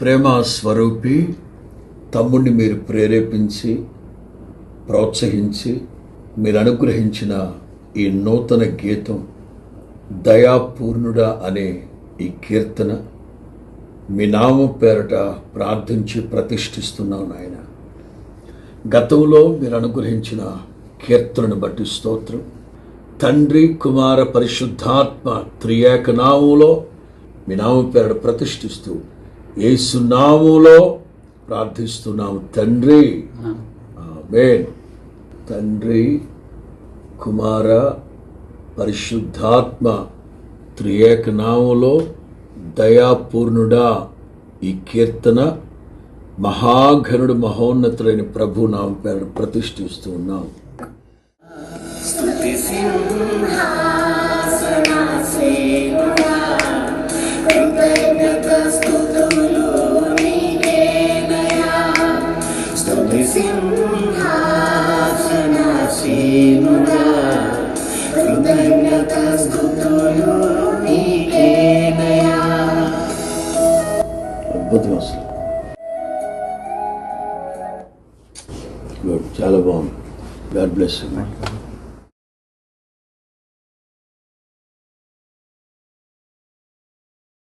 ప్రేమ స్వరూపి తమ్ముడిని మీరు ప్రేరేపించి ప్రోత్సహించి మీరు అనుగ్రహించిన ఈ నూతన గీతం దయాపూర్ణుడా అనే ఈ కీర్తన మీ నామం పేరట ప్రార్థించి ప్రతిష్ఠిస్తున్నాం నాయన. గతంలో మీరు అనుగ్రహించిన కీర్తనను బట్టి స్తోత్రం. తండ్రి కుమార పరిశుద్ధాత్మ త్రియేక నామములో మీ నామం పేరట ప్రతిష్ఠిస్తూ యేసు నామములో ప్రార్థిస్తున్నాము తండ్రి. ఆమేన్. తండ్రి కుమార పరిశుద్ధాత్మ త్రియేక నామములో దయాపూర్ణుడా ఈ కీర్తన మహాఘనుడు మహోన్నతులైన ప్రభు నామం పేరు ప్రతిష్ఠిస్తూ ఉన్నాం. అద్భుతం అసలు. చాలా బాగుంది. God bless you.